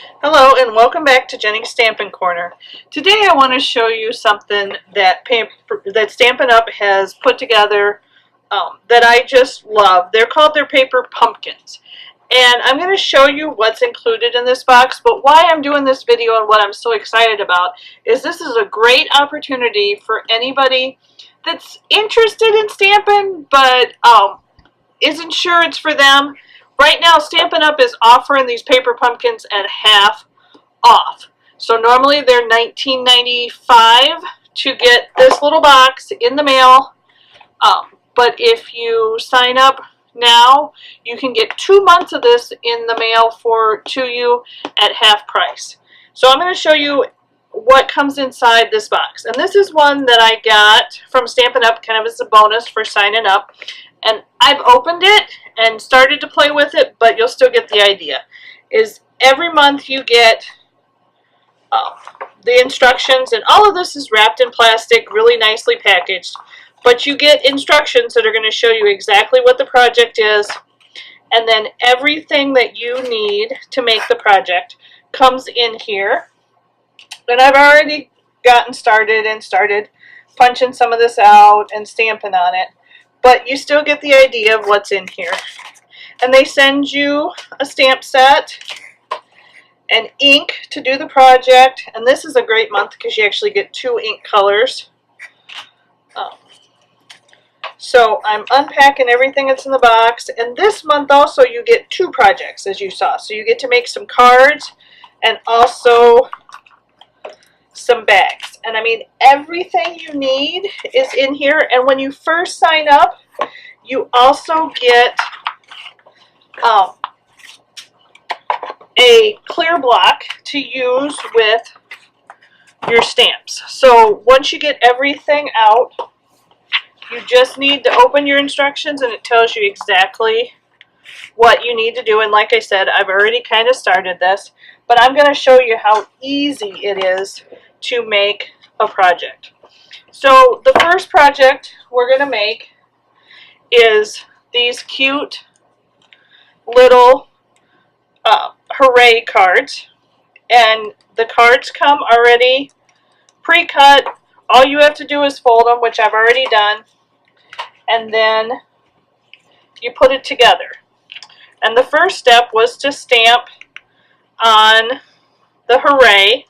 Hello and welcome back to Jenny's Stampin' Corner. Today I want to show you something that Stampin' Up! Has put together that I just love. They're called their paper pumpkins. And I'm going to show you what's included in this box, but why I'm doing this video and what I'm so excited about is this is a great opportunity for anybody that's interested in stamping but isn't sure it's for them. Right now, Stampin' Up! Is offering these paper pumpkins at half off. So normally they're $19.95 to get this little box in the mail. But if you sign up now, you can get 2 months of this in the mail to you at half price. So I'm going to show you what comes inside this box. And this is one that I got from Stampin' Up! Kind of as a bonus for signing up. And I've opened it and started to play with it, but you'll still get the idea. Is every month you get the instructions, and all of this is wrapped in plastic, really nicely packaged. But you get instructions that are going to show you exactly what the project is, and then everything that you need to make the project comes in here. And I've already gotten started and started punching some of this out and stamping on it. But you still get the idea of what's in here. And they send you a stamp set and ink to do the project. And this is a great month because you actually get 2 ink colors. So I'm unpacking everything that's in the box. And this month also you get 2 projects, as you saw. So you get to make some cards and also some bags. And I mean, everything you need is in here. And when you first sign up, you also get a clear block to use with your stamps. So once you get everything out, you just need to open your instructions and it tells you exactly what you need to do. And like I said, I've already kind of started this, but I'm going to show you how easy it is to make a project. So the first project we're going to make is these cute little hooray cards, and the cards come already pre-cut. All you have to do is fold them, which I've already done, and then you put it together. And the first step was to stamp on the hooray,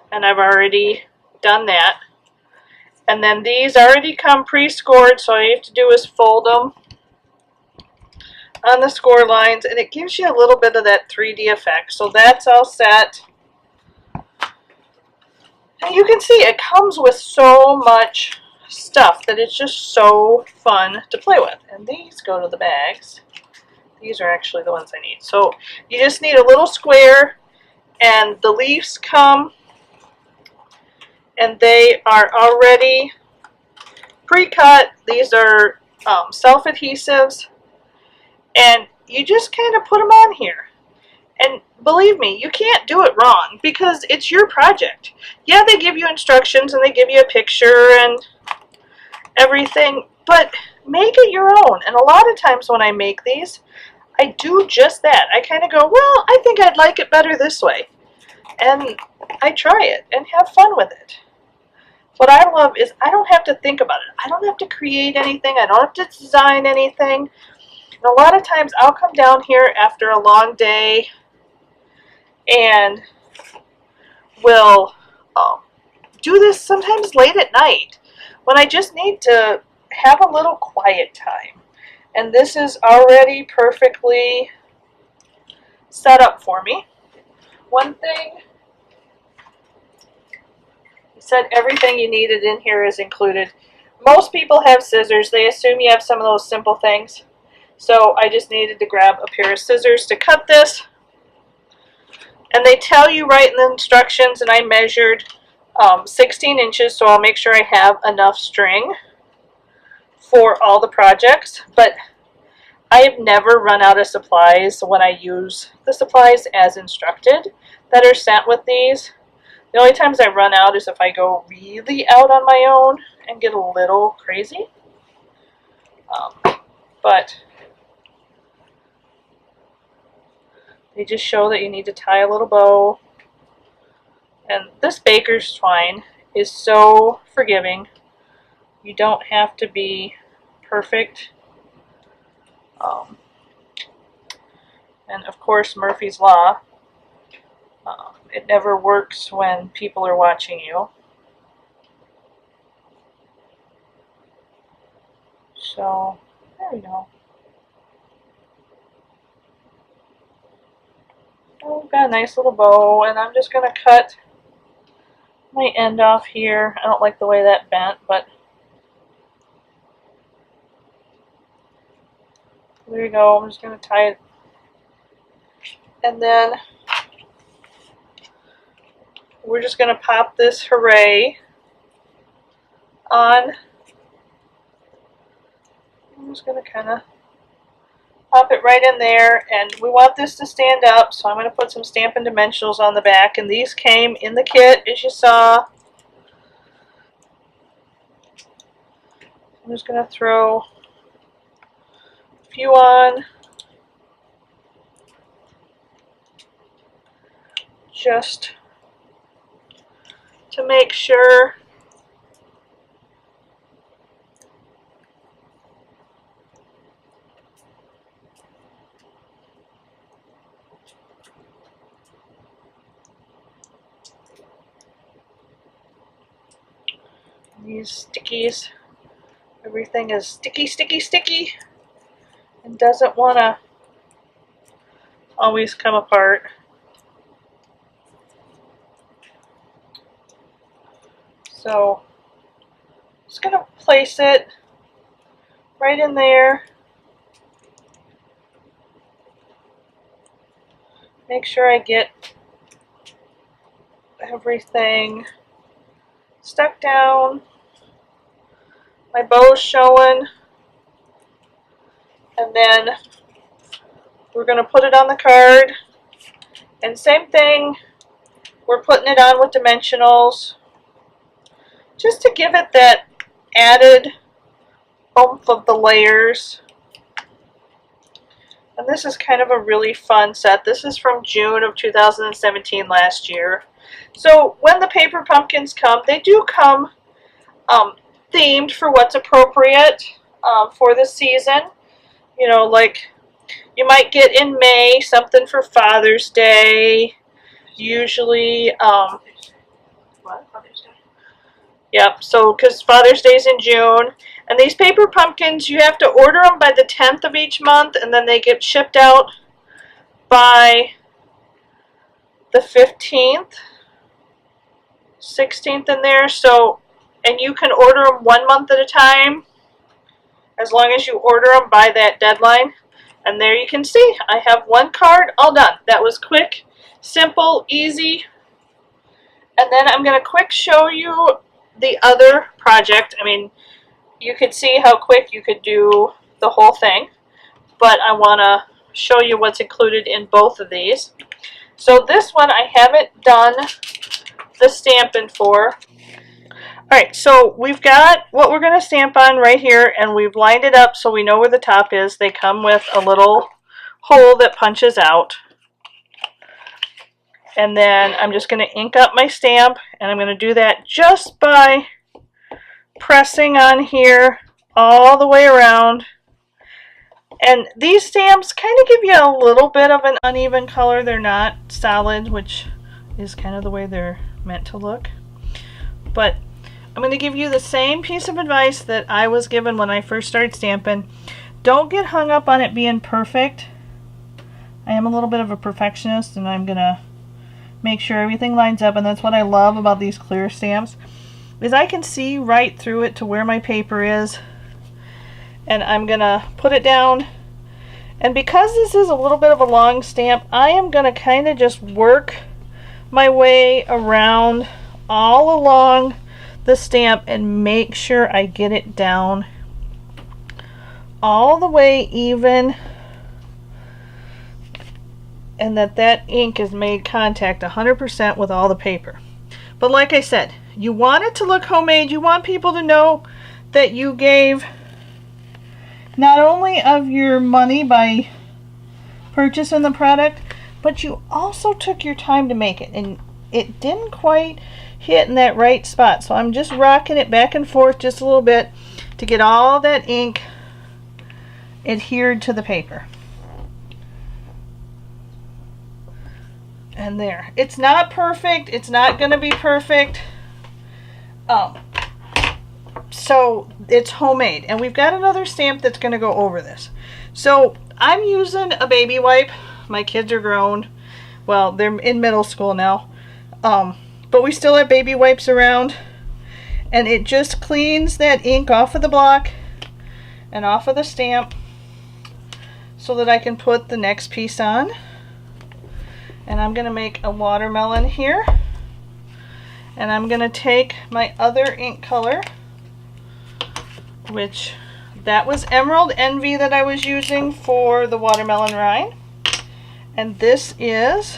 and I've already done that. And then these already come pre-scored, so all you have to do is fold them on the score lines, and it gives you a little bit of that 3D effect. So that's all set. And you can see it comes with so much stuff that it's just so fun to play with. And these go to the bags. These are actually the ones I need. So you just need a little square, and the leaves come, and they are already pre-cut. These are self-adhesives, and you just kind of put them on here. And believe me, you can't do it wrong because it's your project. Yeah, they give you instructions and they give you a picture and everything, but make it your own. And a lot of times when I make these, I do just that. I kind of go, well, I think I'd like it better this way. And I try it and have fun with it. What I love is I don't have to think about it. I don't have to create anything. I don't have to design anything. And a lot of times I'll come down here after a long day and will do this sometimes late at night when I just need to have a little quiet time. And this is already perfectly set up for me. One thing, it said everything you needed in here is included. Most people have scissors. They assume you have some of those simple things. So I just needed to grab a pair of scissors to cut this. And they tell you right in the instructions, and I measured 16 inches, so I'll make sure I have enough string for all the projects. But I have never run out of supplies when I use the supplies as instructed that are sent with these. The only times I run out is if I go really out on my own and get a little crazy. But They just show that you need to tie a little bow. And this baker's twine is so forgiving. You don't have to be perfect. And of course, Murphy's Law. It never works when people are watching you. So, there we go. Oh, we've got a nice little bow, and I'm just going to cut my end off here. I don't like the way that bent, but there you go. I'm just going to tie it. And then we're just going to pop this hooray on. I'm just going to kind of pop it right in there, and we want this to stand up, so I'm going to put some Stampin' Dimensionals on the back, and these came in the kit, as you saw. I'm just going to throw a few on, just to make sure. These stickies, everything is sticky, sticky, sticky, and doesn't want to always come apart. So, just going to place it right in there. Make sure I get everything stuck down. My bow's showing. And then we're going to put it on the card. And same thing, we're putting it on with dimensionals, just to give it that added oomph of the layers. And this is kind of a really fun set. This is from June of 2017, last year. So when the paper pumpkins come, they do come themed for what's appropriate for the season. You know, like you might get in May something for Father's Day. Usually, what? Father's Day? Yep, so because Father's Day's in June. And these paper pumpkins, you have to order them by the 10th of each month, and then they get shipped out by the 15th, 16th in there. So, and you can order them 1 month at a time, as long as you order them by that deadline. And there you can see, I have one card all done. That was quick, simple, easy. And then I'm going to quick show you the other project. I mean, you could see how quick you could do the whole thing, but I want to show you what's included in both of these. So this one I haven't done the stamping for. Alright, so we've got what we're going to stamp on right here, and we've lined it up so we know where the top is. They come with a little hole that punches out. And then I'm just going to ink up my stamp, and I'm going to do that just by pressing on here all the way around. And these stamps kind of give you a little bit of an uneven color. They're not solid, which is kind of the way they're meant to look. But I'm going to give you the same piece of advice that I was given when I first started stamping. Don't get hung up on it being perfect. I am a little bit of a perfectionist, and I'm going to make sure everything lines up, and that's what I love about these clear stamps, is I can see right through it to where my paper is. And I'm going to put it down. And because this is a little bit of a long stamp, I am going to kind of just work my way around all along the stamp and make sure I get it down all the way even, and that ink has made contact 100% with all the paper. But like I said, you want it to look homemade. You want people to know that you gave not only of your money by purchasing the product, but you also took your time to make it, and it didn't quite hit in that right spot. So I'm just rocking it back and forth just a little bit to get all that ink adhered to the paper. And there. It's not perfect. It's not going to be perfect. So it's homemade. And we've got another stamp that's going to go over this. So I'm using a baby wipe. My kids are grown. Well, they're in middle school now. But we still have baby wipes around. And it just cleans that ink off of the block and off of the stamp so that I can put the next piece on. And I'm going to make a watermelon here. And I'm going to take my other ink color, which that was Emerald Envy that I was using for the watermelon rind. And this is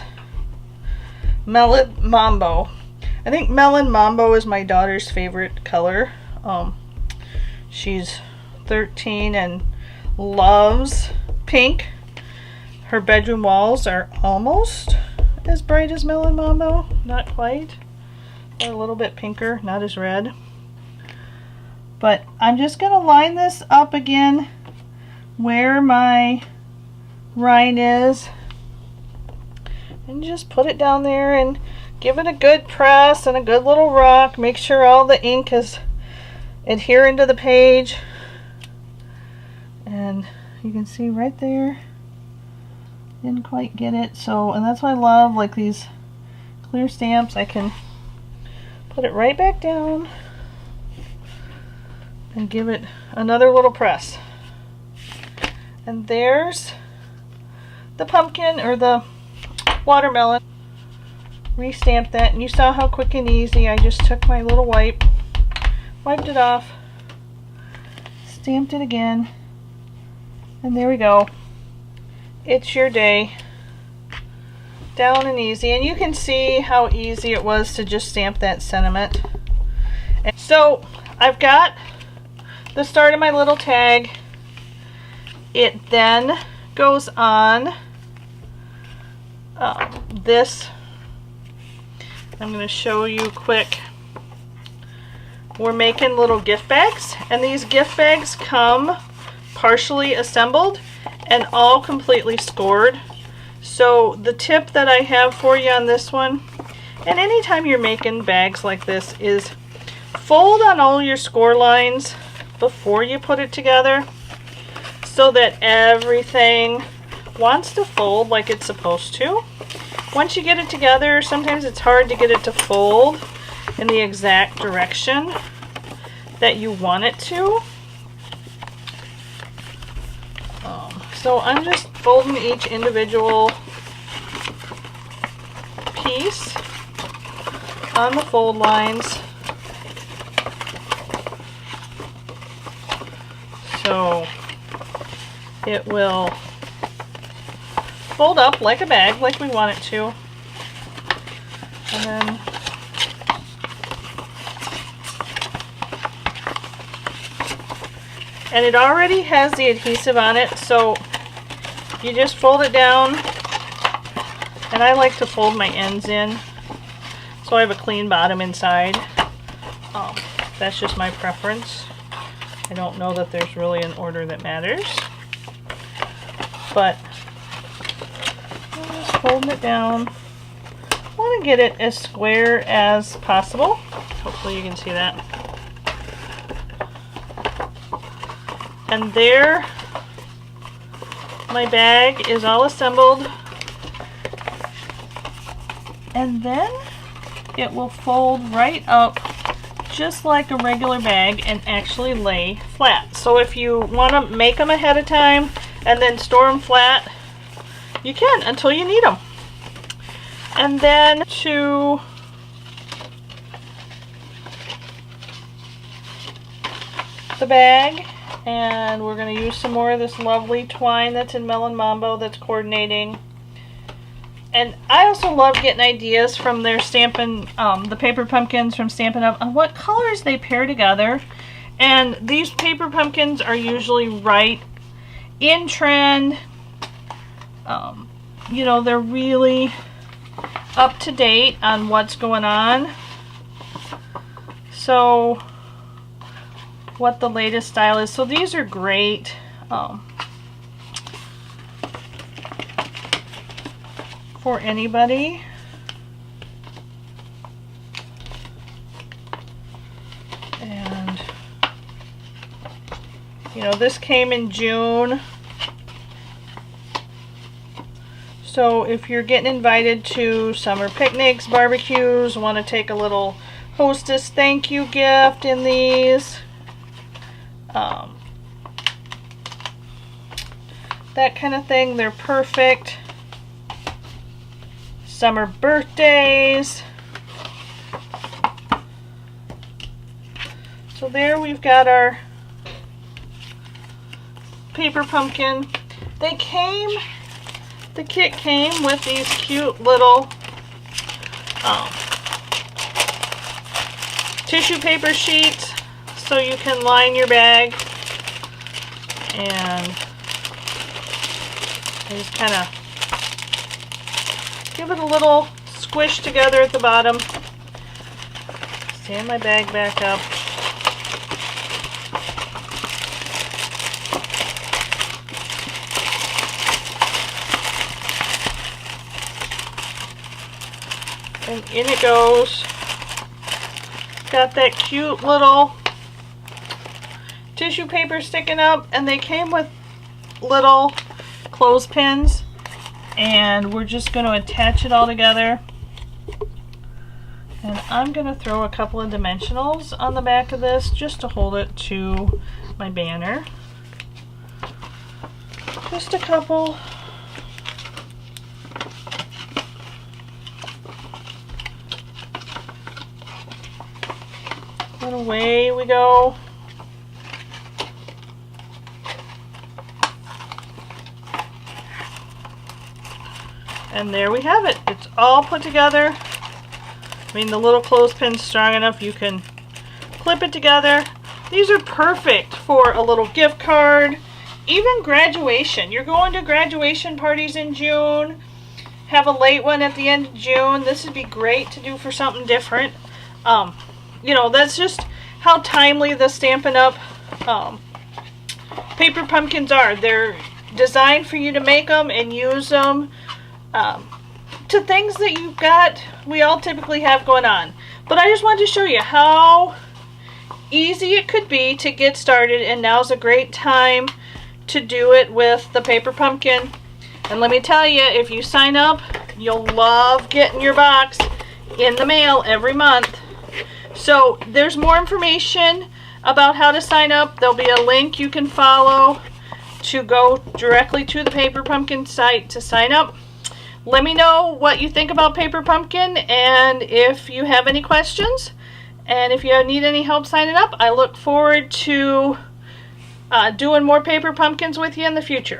Melon Mambo. I think Melon Mambo is my daughter's favorite color. She's 13 and loves pink. Her bedroom walls are almost as bright as Melon Mambo. Not quite. They're a little bit pinker, not as red. But I'm just going to line this up again where my rind is. And just put it down there and give it a good press and a good little rock. Make sure all the ink is adhering to the page. And you can see right there, didn't quite get it. So, and that's why I love like these clear stamps. I can put it right back down and give it another little press. And there's the pumpkin or the watermelon. Restamp that, and you saw how quick and easy I just took my little wipe, wiped it off, stamped it again, and there we go. It's your day. Down and easy, and you can see how easy it was to just stamp that sentiment. And so I've got the start of my little tag. It then goes on this. I'm going to show you quick. We're making little gift bags, and these gift bags come partially assembled and all completely scored. So the tip that I have for you on this one, and anytime you're making bags like this, is fold on all your score lines before you put it together so that everything wants to fold like it's supposed to. Once you get it together, sometimes it's hard to get it to fold in the exact direction that you want it to. So I'm just folding each individual piece on the fold lines. So it will fold up like a bag, like we want it to. And then it already has the adhesive on it, so you just fold it down, and I like to fold my ends in so I have a clean bottom inside. That's just my preference. I don't know that there's really an order that matters, but I'm just folding it down. I want to get it as square as possible. Hopefully you can see that. And there, my bag is all assembled. And then it will fold right up just like a regular bag and actually lay flat. So if you want to make them ahead of time and then store them flat, you can until you need them. And then to the bag, and we're going to use some more of this lovely twine that's in Melon Mambo that's coordinating. And I also love getting ideas from their Stampin', the paper pumpkins from Stampin' Up, on what colors they pair together. And these paper pumpkins are usually right in trend. you know, they're really up to date on what's going on. So what the latest style is. So these are great. For anybody. And you know, this came in June. So if you're getting invited to summer picnics, barbecues, want to take a little hostess thank you gift in these, that kind of thing, they're perfect. Summer birthdays. So there we've got our paper pumpkin. The kit came with these cute little tissue paper sheets so you can line your bag, and I just kind of give it a little squish together at the bottom. Stand my bag back up. And in it goes. Got that cute little tissue paper sticking up, and they came with little clothespins, and we're just going to attach it all together. And I'm going to throw a couple of dimensionals on the back of this just to hold it to my banner. Just a couple. And away we go. And there we have it. It's all put together. I mean, the little clothespin's strong enough you can clip it together. These are perfect for a little gift card, even graduation. You're going to graduation parties in June, have a late one at the end of June. This would be great to do for something different. You know, that's just how timely the Stampin' Up! Paper pumpkins are. They're designed for you to make them and use them to things that you've got, we all typically have going on. But I just wanted to show you how easy it could be to get started, and now's a great time to do it with the paper pumpkin. And let me tell you, if you sign up, you'll love getting your box in the mail every month. So there's more information about how to sign up. There'll be a link you can follow to go directly to the Paper Pumpkin site to sign up. Let me know what you think about Paper Pumpkin, and if you have any questions, and if you need any help signing up. I look forward to doing more Paper Pumpkins with you in the future.